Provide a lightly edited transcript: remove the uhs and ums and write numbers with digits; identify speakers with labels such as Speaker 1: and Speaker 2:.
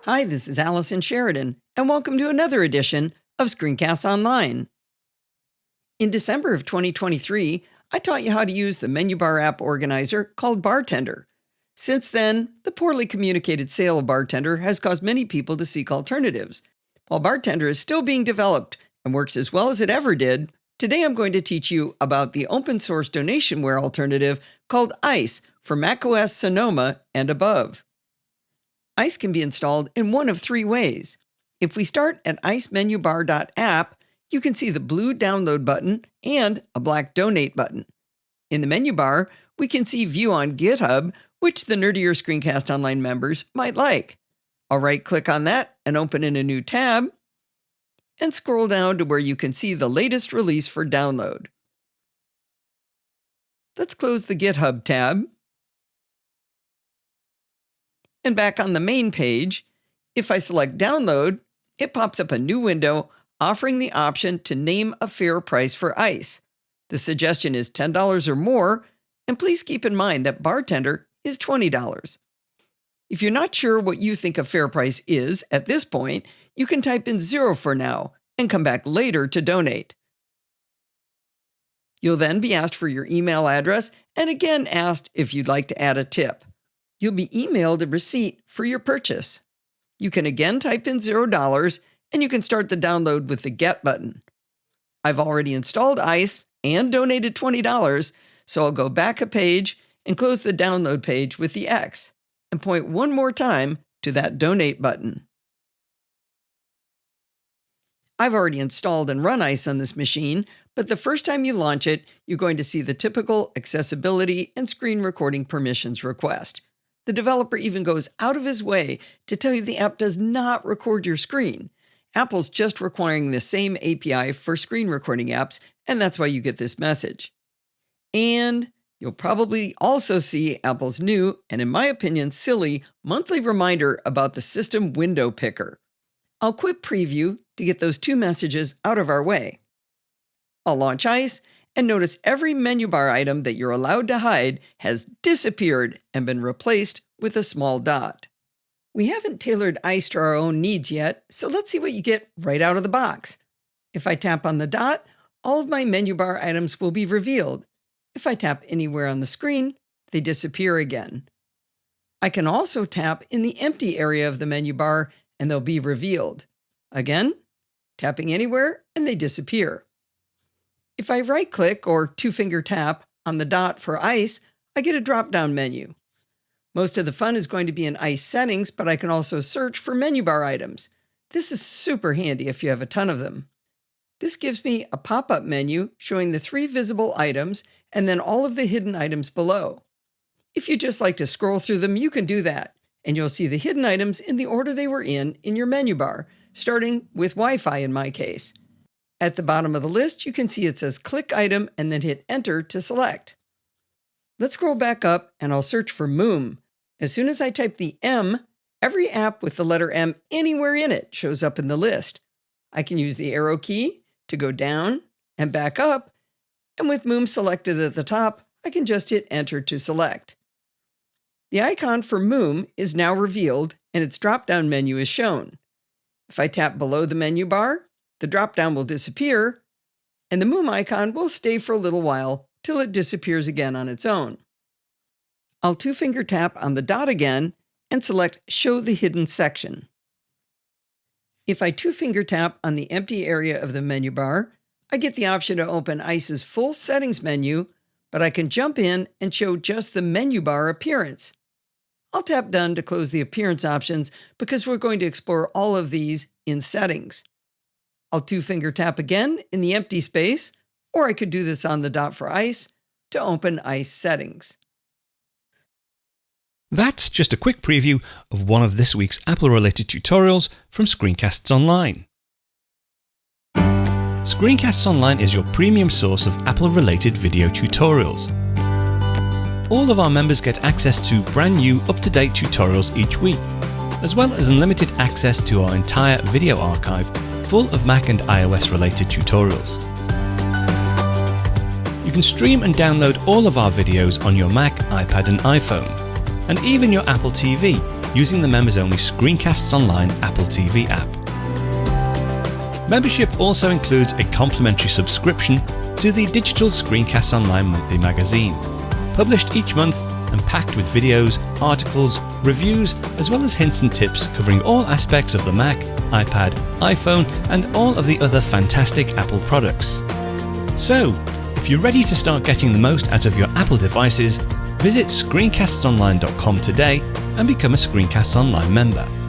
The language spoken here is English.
Speaker 1: Hi, this is Allison Sheridan, and welcome to another edition of Screencasts Online. In December of 2023, I taught you how to use the menu bar app organizer called Bartender. Since then, the poorly communicated sale of Bartender has caused many people to seek alternatives. While Bartender is still being developed and works as well as it ever did, today I'm going to teach you about the open source donationware alternative called ICE for macOS Sonoma and above. ICE can be installed in one of three ways. If we start at icemenubar.app, you can see the blue download button and a black donate button. In the menu bar, we can see View on GitHub, which the nerdier Screencast Online members might like. I'll right-click on that and open in a new tab, and scroll down to where you can see the latest release for download. Let's close the GitHub tab. And back on the main page, if I select Download, it pops up a new window offering the option to name a fair price for ICE. The suggestion is $10 or more, and please keep in mind that Bartender is $20. If you're not sure what you think a fair price is at this point, you can type in 0 for now and come back later to donate. You'll then be asked for your email address and again asked if you'd like to add a tip. You'll be emailed a receipt for your purchase. You can again type in $0 and you can start the download with the Get button. I've already installed ICE and donated $20, so I'll go back a page and close the download page with the X and point one more time to that Donate button. I've already installed and run ICE on this machine, but the first time you launch it, you're going to see the typical accessibility and screen recording permissions request. The developer even goes out of his way to tell you the app does not record your screen. Apple's just requiring the same API for screen recording apps, and that's why you get this message. And you'll probably also see Apple's new, and in my opinion, silly, monthly reminder about the system window picker. I'll quit preview to get those two messages out of our way. I'll launch ICE, and notice every menu bar item that you're allowed to hide has disappeared and been replaced with a small dot. We haven't tailored ICE to our own needs yet, so let's see what you get right out of the box. If I tap on the dot, all of my menu bar items will be revealed. If I tap anywhere on the screen, they disappear again. I can also tap in the empty area of the menu bar and they'll be revealed. Again, tapping anywhere and they disappear. If I right-click or two-finger tap on the dot for ICE, I get a drop-down menu. Most of the fun is going to be in ICE settings, but I can also search for menu bar items. This is super handy if you have a ton of them. This gives me a pop-up menu showing the 3 visible items and then all of the hidden items below. If you just like to scroll through them, you can do that, and you'll see the hidden items in the order they were in your menu bar, starting with Wi-Fi in my case. At the bottom of the list, you can see it says click item and then hit enter to select. Let's scroll back up and I'll search for Moom. As soon as I type the M, every app with the letter M anywhere in it shows up in the list. I can use the arrow key to go down and back up, and with Moom selected at the top, I can just hit enter to select. The icon for Moom is now revealed and its drop-down menu is shown. If I tap below the menu bar, the drop-down will disappear, and the Moom icon will stay for a little while till it disappears again on its own. I'll two-finger tap on the dot again and select Show the Hidden Section. If I two-finger tap on the empty area of the menu bar, I get the option to open ICE's full settings menu, but I can jump in and show just the menu bar appearance. I'll tap Done to close the appearance options because we're going to explore all of these in settings. I'll two-finger tap again in the empty space, or I could do this on the dot for ICE to open ICE settings.
Speaker 2: That's just a quick preview of one of this week's Apple-related tutorials from Screencasts Online. Screencasts Online is your premium source of Apple-related video tutorials. All of our members get access to brand new, up-to-date tutorials each week, as well as unlimited access to our entire video archive full of Mac and iOS-related tutorials. You can stream and download all of our videos on your Mac, iPad and iPhone, and even your Apple TV using the members-only Screencasts Online Apple TV app. Membership also includes a complimentary subscription to the digital Screencasts Online monthly magazine, published each month and packed with videos, articles, reviews, as well as hints and tips covering all aspects of the Mac, iPad, iPhone, and all of the other fantastic Apple products. So, if you're ready to start getting the most out of your Apple devices, visit ScreencastsOnline.com today and become a Screencasts Online member.